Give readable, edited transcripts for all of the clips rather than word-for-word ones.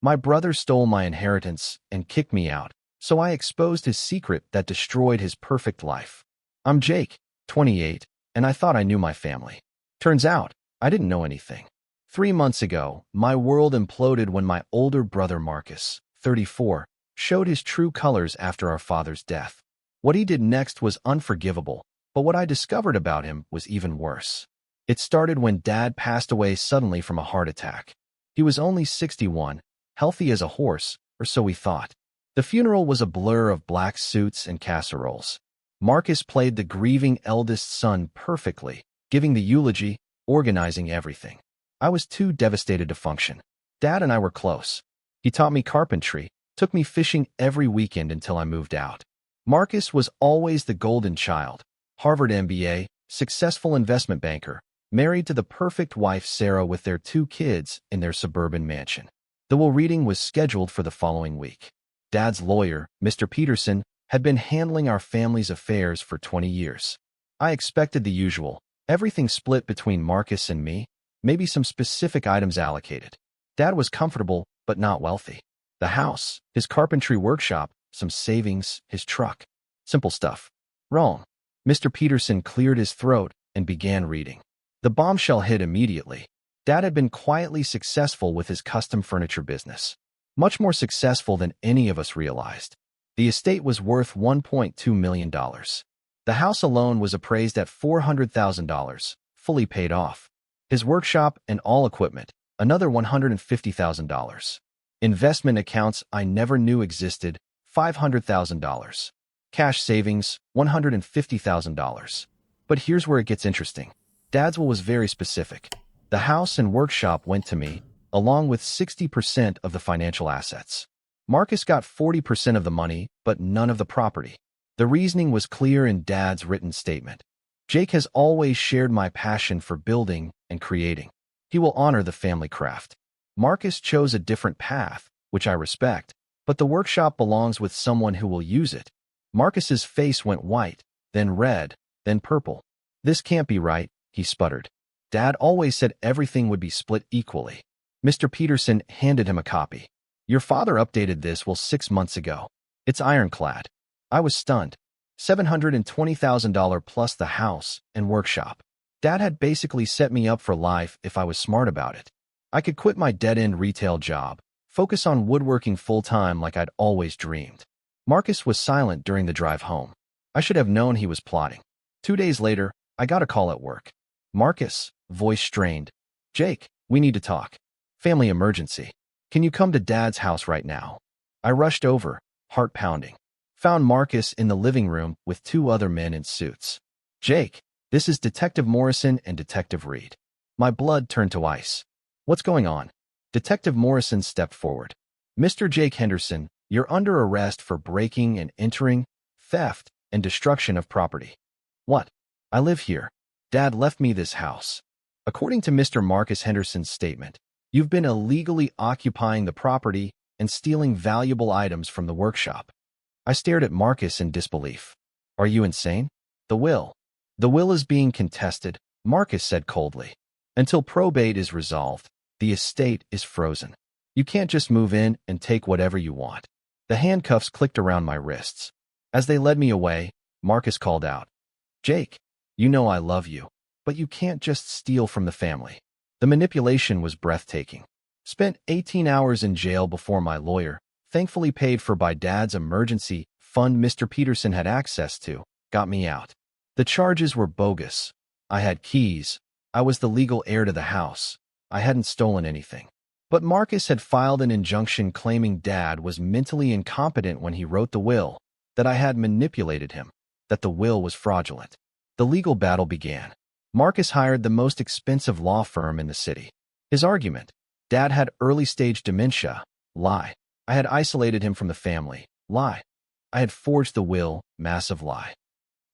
My brother stole my inheritance and kicked me out, so I exposed his secret that destroyed his perfect life. I'm Jake, 28, and I thought I knew my family. Turns out, I didn't know anything. 3 months ago, my world imploded when my older brother Marcus, 34, showed his true colors after our father's death. What he did next was unforgivable, but what I discovered about him was even worse. It started when Dad passed away suddenly from a heart attack. He was only 61, healthy as a horse, or so we thought. The funeral was a blur of black suits and casseroles. Marcus played the grieving eldest son perfectly, giving the eulogy, organizing everything. I was too devastated to function. Dad and I were close. He taught me carpentry, took me fishing every weekend until I moved out. Marcus was always the golden child. Harvard MBA, successful investment banker, married to the perfect wife Sarah with their 2 kids in their suburban mansion. The will reading was scheduled for the following week. Dad's lawyer, Mr. Peterson, had been handling our family's affairs for 20 years. I expected the usual, everything split between Marcus and me, maybe some specific items allocated. Dad was comfortable, but not wealthy. The house, his carpentry workshop, some savings, his truck. Simple stuff. Wrong. Mr. Peterson cleared his throat and began reading. The bombshell hit immediately. Dad had been quietly successful with his custom furniture business. Much more successful than any of us realized. The estate was worth $1.2 million. The house alone was appraised at $400,000, fully paid off. His workshop and all equipment, another $150,000. Investment accounts I never knew existed, $500,000. Cash savings, $150,000. But here's where it gets interesting. Dad's will was very specific. The house and workshop went to me, along with 60% of the financial assets. Marcus got 40% of the money, but none of the property. The reasoning was clear in Dad's written statement. Jake has always shared my passion for building and creating. He will honor the family craft. Marcus chose a different path, which I respect, but the workshop belongs with someone who will use it. Marcus's face went white, then red, then purple. This can't be right, he sputtered. Dad always said everything would be split equally. Mr. Peterson handed him a copy. Your father updated this 6 months ago. It's ironclad. I was stunned. $720,000 plus the house and workshop. Dad had basically set me up for life if I was smart about it. I could quit my dead-end retail job, focus on woodworking full-time like I'd always dreamed. Marcus was silent during the drive home. I should have known he was plotting. 2 days later, I got a call at work. Marcus, voice strained. Jake, we need to talk. Family emergency. Can you come to Dad's house right now? I rushed over, heart pounding. Found Marcus in the living room with 2 other men in suits. Jake, this is Detective Morrison and Detective Reed. My blood turned to ice. What's going on? Detective Morrison stepped forward. Mr. Jake Henderson, you're under arrest for breaking and entering, theft, and destruction of property. What? I live here. Dad left me this house. According to Mr. Marcus Henderson's statement, you've been illegally occupying the property and stealing valuable items from the workshop. I stared at Marcus in disbelief. Are you insane? The will. The will is being contested, Marcus said coldly. Until probate is resolved, the estate is frozen. You can't just move in and take whatever you want. The handcuffs clicked around my wrists. As they led me away, Marcus called out, Jake, you know I love you, but you can't just steal from the family. The manipulation was breathtaking. Spent 18 hours in jail before my lawyer, thankfully paid for by Dad's emergency fund Mr. Peterson had access to, got me out. The charges were bogus. I had keys. I was the legal heir to the house. I hadn't stolen anything. But Marcus had filed an injunction claiming Dad was mentally incompetent when he wrote the will, that I had manipulated him, that the will was fraudulent. The legal battle began. Marcus hired the most expensive law firm in the city. His argument: Dad had early-stage dementia. Lie. I had isolated him from the family. Lie. I had forged the will. Massive lie.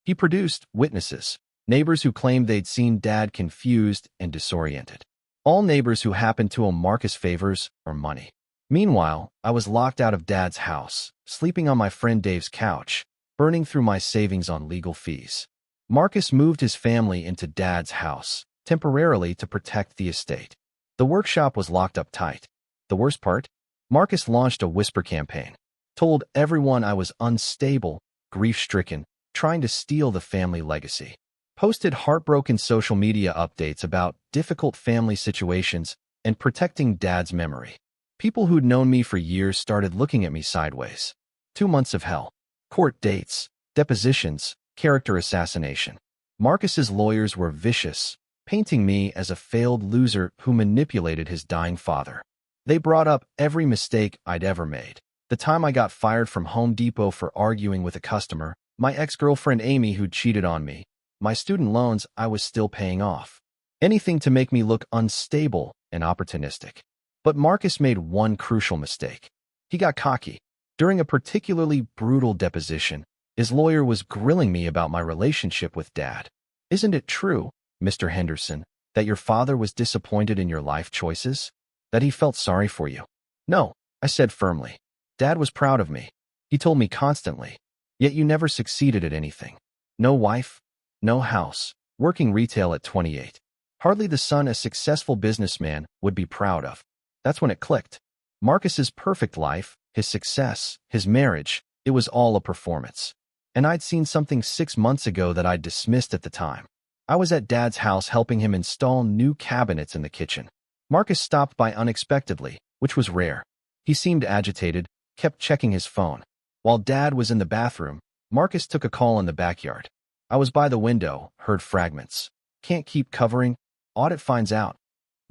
He produced witnesses, neighbors who claimed they'd seen Dad confused and disoriented. All neighbors who happened to owe Marcus favors or money. Meanwhile, I was locked out of Dad's house, sleeping on my friend Dave's couch, burning through my savings on legal fees. Marcus moved his family into Dad's house, temporarily to protect the estate. The workshop was locked up tight. The worst part? Marcus launched a whisper campaign, told everyone I was unstable, grief-stricken, trying to steal the family legacy. Posted heartbroken social media updates about difficult family situations and protecting Dad's memory. People who'd known me for years started looking at me sideways. 2 months of hell. Court dates, depositions, character assassination. Marcus's lawyers were vicious, painting me as a failed loser who manipulated his dying father. They brought up every mistake I'd ever made. The time I got fired from Home Depot for arguing with a customer, my ex-girlfriend Amy who'd cheated on me, my student loans I was still paying off. Anything to make me look unstable and opportunistic. But Marcus made one crucial mistake. He got cocky. During a particularly brutal deposition, his lawyer was grilling me about my relationship with Dad. "Isn't it true, Mr. Henderson, that your father was disappointed in your life choices? That he felt sorry for you?" "No," I said firmly. "Dad was proud of me. He told me constantly. Yet you never succeeded at anything. No wife, no house, working retail at 28. Hardly the son a successful businessman would be proud of." That's when it clicked. Marcus's perfect life, his success, his marriage, it was all a performance. And I'd seen something 6 months ago that I'd dismissed at the time. I was at Dad's house helping him install new cabinets in the kitchen. Marcus stopped by unexpectedly, which was rare. He seemed agitated, kept checking his phone. While Dad was in the bathroom, Marcus took a call in the backyard. I was by the window, heard fragments. "Can't keep covering. Audit finds out.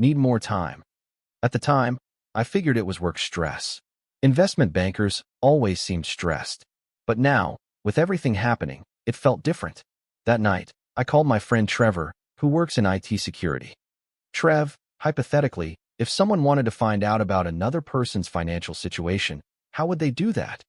Need more time." At the time, I figured it was work stress. Investment bankers always seemed stressed. But now, with everything happening, it felt different. That night, I called my friend Trevor, who works in IT security. "Trev, hypothetically, if someone wanted to find out about another person's financial situation, how would they do that?"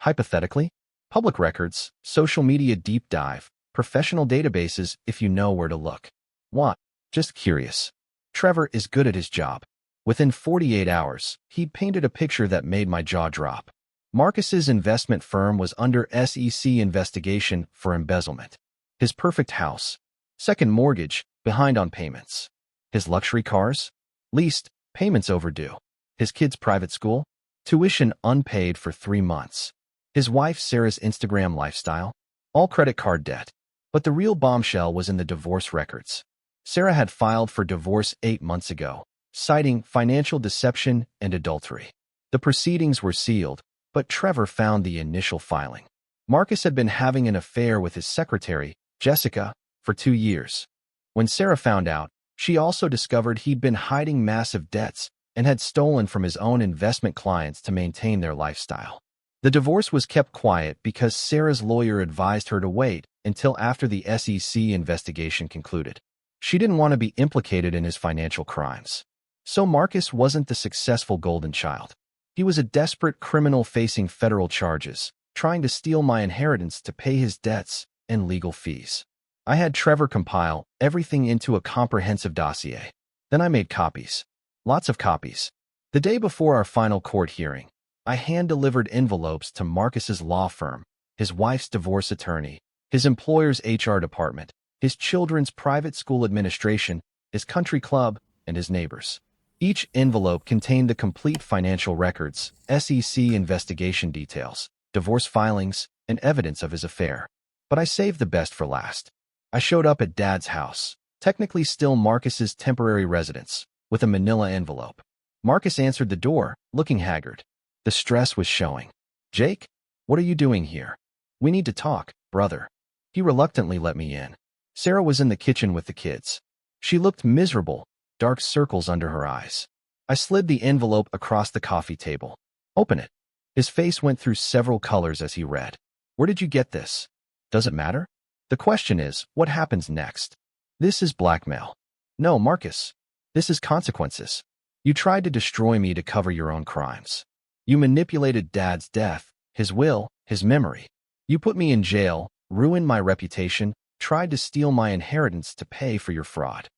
"Hypothetically? Public records, social media deep dive, professional databases if you know where to look." "What?" "Just curious." Trevor is good at his job. Within 48 hours, he'd painted a picture that made my jaw drop. Marcus's investment firm was under SEC investigation for embezzlement. His perfect house. Second mortgage, behind on payments. His luxury cars? Leased, payments overdue. His kids' private school? Tuition unpaid for 3 months. His wife Sarah's Instagram lifestyle? All credit card debt. But the real bombshell was in the divorce records. Sarah had filed for divorce 8 months ago, citing financial deception and adultery. The proceedings were sealed, but Trevor found the initial filing. Marcus had been having an affair with his secretary, Jessica, for 2 years. When Sarah found out, she also discovered he'd been hiding massive debts and had stolen from his own investment clients to maintain their lifestyle. The divorce was kept quiet because Sarah's lawyer advised her to wait until after the SEC investigation concluded. She didn't want to be implicated in his financial crimes. So Marcus wasn't the successful golden child. He was a desperate criminal facing federal charges, trying to steal my inheritance to pay his debts and legal fees. I had Trevor compile everything into a comprehensive dossier. Then I made copies. Lots of copies. The day before our final court hearing, I hand-delivered envelopes to Marcus's law firm, his wife's divorce attorney, his employer's HR department, his children's private school administration, his country club, and his neighbors. Each envelope contained the complete financial records, SEC investigation details, divorce filings, and evidence of his affair. But I saved the best for last. I showed up at Dad's house, technically still Marcus's temporary residence, with a manila envelope. Marcus answered the door, looking haggard. The stress was showing. "Jake, what are you doing here? We need to talk, brother." He reluctantly let me in. Sarah was in the kitchen with the kids. She looked miserable, dark circles under her eyes. I slid the envelope across the coffee table. "Open it." His face went through several colors as he read. "Where did you get this? Does it matter? The question is, what happens next? This is blackmail." "No, Marcus. This is consequences. You tried to destroy me to cover your own crimes. You manipulated Dad's death, his will, his memory. You put me in jail, ruined my reputation, tried to steal my inheritance to pay for your fraud."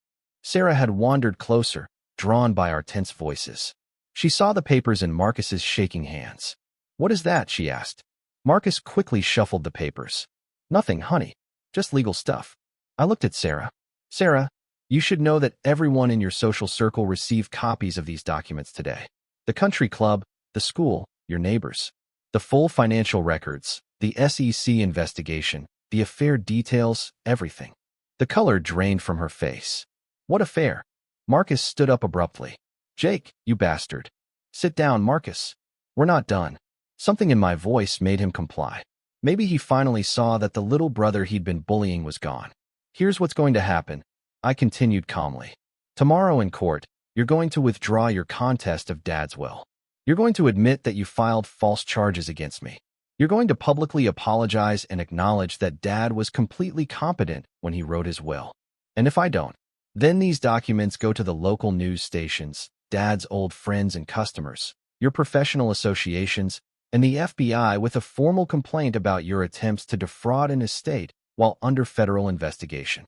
Sarah had wandered closer, drawn by our tense voices. She saw the papers in Marcus's shaking hands. "What is that?" she asked. Marcus quickly shuffled the papers. "Nothing, honey. Just legal stuff." I looked at Sarah. "Sarah, you should know that everyone in your social circle received copies of these documents today. The country club, the school, your neighbors. The full financial records, the SEC investigation, the affair details, everything. The color drained from her face. What affair? Marcus stood up abruptly. Jake, you bastard. Sit down, Marcus. We're not done. Something in my voice made him comply. Maybe he finally saw that the little brother he'd been bullying was gone. Here's what's going to happen, I continued calmly. Tomorrow in court, you're going to withdraw your contest of Dad's will. You're going to admit that you filed false charges against me. You're going to publicly apologize and acknowledge that Dad was completely competent when he wrote his will. And if I don't, then these documents go to the local news stations, Dad's old friends and customers, your professional associations, and the FBI with a formal complaint about your attempts to defraud an estate while under federal investigation.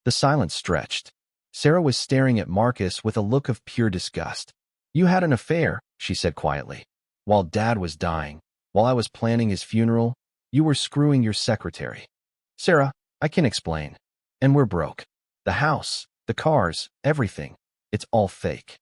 The silence stretched. Sarah was staring at Marcus with a look of pure disgust. You had an affair, she said quietly. While Dad was dying, while I was planning his funeral, you were screwing your secretary. Sarah, I can explain. And we're broke. The house, the cars, everything. It's all fake.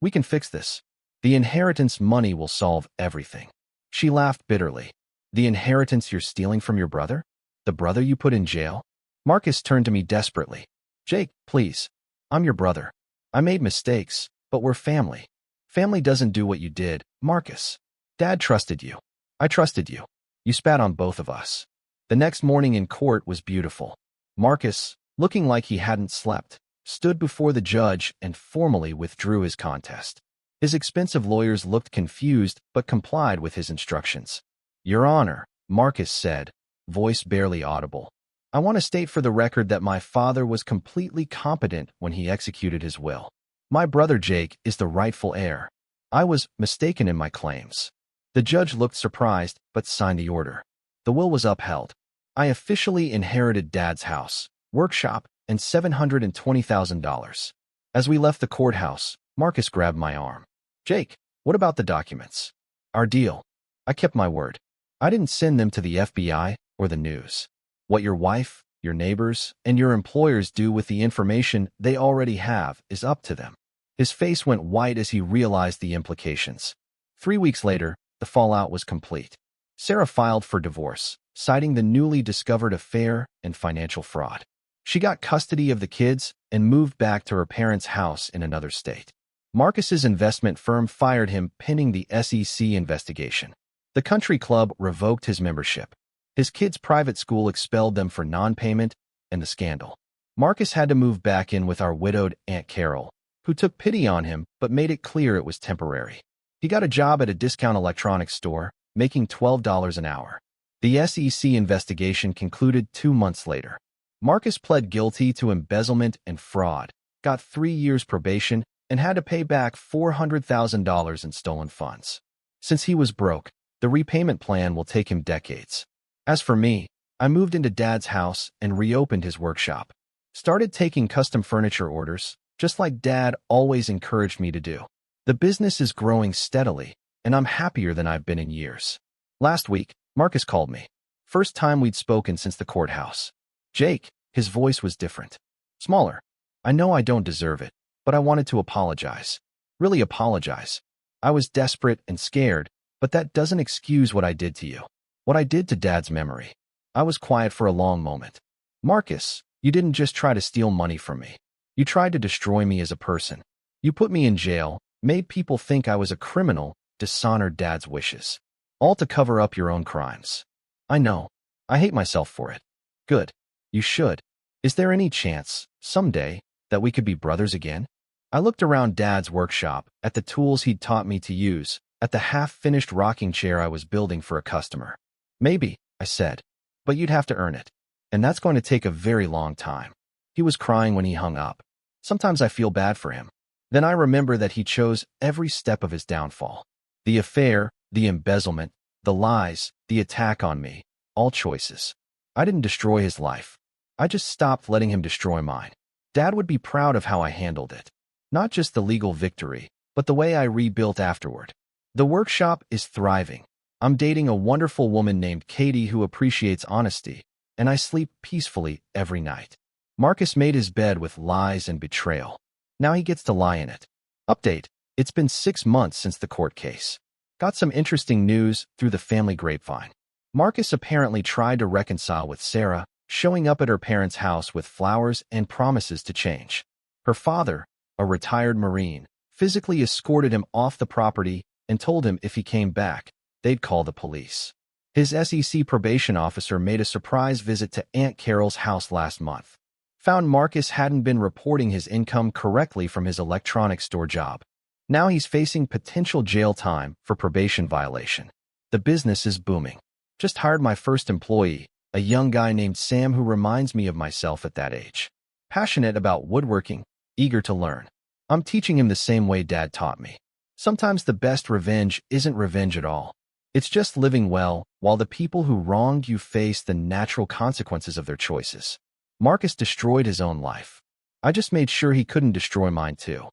We can fix this. The inheritance money will solve everything. She laughed bitterly. The inheritance you're stealing from your brother? The brother you put in jail? Marcus turned to me desperately. Jake, please. I'm your brother. I made mistakes, but we're family. Family doesn't do what you did, Marcus. Dad trusted you. I trusted you. You spat on both of us. The next morning in court was beautiful. Marcus, looking like he hadn't slept, stood before the judge and formally withdrew his contest. His expensive lawyers looked confused but complied with his instructions. Your Honor, Marcus said, voice barely audible. I want to state for the record that my father was completely competent when he executed his will. My brother Jake is the rightful heir. I was mistaken in my claims. The judge looked surprised but signed the order. The will was upheld. I officially inherited Dad's house, workshop, and $720,000. As we left the courthouse, Marcus grabbed my arm. Jake, what about the documents? Our deal. I kept my word. I didn't send them to the FBI or the news. What your wife, your neighbors, and your employers do with the information they already have is up to them. His face went white as he realized the implications. 3 weeks later, the fallout was complete. Sarah filed for divorce, citing the newly discovered affair and financial fraud. She got custody of the kids and moved back to her parents' house in another state. Marcus's investment firm fired him pending the SEC investigation. The country club revoked his membership. His kids' private school expelled them for non-payment and the scandal. Marcus had to move back in with our widowed Aunt Carol, who took pity on him but made it clear it was temporary. He got a job at a discount electronics store, making $12 an hour. The SEC investigation concluded 2 months later. Marcus pled guilty to embezzlement and fraud, got 3 years probation, and had to pay back $400,000 in stolen funds. Since he was broke, the repayment plan will take him decades. As for me, I moved into Dad's house and reopened his workshop. Started taking custom furniture orders, just like Dad always encouraged me to do. The business is growing steadily, and I'm happier than I've been in years. Last week, Marcus called me. First time we'd spoken since the courthouse. Jake, his voice was different. Smaller. I know I don't deserve it, but I wanted to apologize. Really apologize. I was desperate and scared, but that doesn't excuse what I did to you. What I did to Dad's memory. I was quiet for a long moment. Marcus, you didn't just try to steal money from me. You tried to destroy me as a person. You put me in jail, made people think I was a criminal, dishonored Dad's wishes. All to cover up your own crimes. I know. I hate myself for it. Good. You should. Is there any chance, someday, that we could be brothers again? I looked around Dad's workshop, at the tools he'd taught me to use, at the half-finished rocking chair I was building for a customer. Maybe, I said, but you'd have to earn it. And that's going to take a very long time. He was crying when he hung up. Sometimes I feel bad for him. Then I remember that he chose every step of his downfall. The affair, the embezzlement, the lies, the attack on me, all choices. I didn't destroy his life. I just stopped letting him destroy mine. Dad would be proud of how I handled it. Not just the legal victory, but the way I rebuilt afterward. The workshop is thriving. I'm dating a wonderful woman named Katie who appreciates honesty, and I sleep peacefully every night. Marcus made his bed with lies and betrayal. Now he gets to lie in it. Update. It's been 6 months since the court case. Got some interesting news through the family grapevine. Marcus apparently tried to reconcile with Sarah, showing up at her parents' house with flowers and promises to change. Her father, a retired Marine, physically escorted him off the property and told him if he came back, they'd call the police. His SEC probation officer made a surprise visit to Aunt Carol's house last month. Found Marcus hadn't been reporting his income correctly from his electronics store job. Now he's facing potential jail time for probation violation. The business is booming. Just hired my first employee, a young guy named Sam who reminds me of myself at that age. Passionate about woodworking, eager to learn. I'm teaching him the same way Dad taught me. Sometimes the best revenge isn't revenge at all. It's just living well while the people who wronged you face the natural consequences of their choices. Marcus destroyed his own life. I just made sure he couldn't destroy mine too.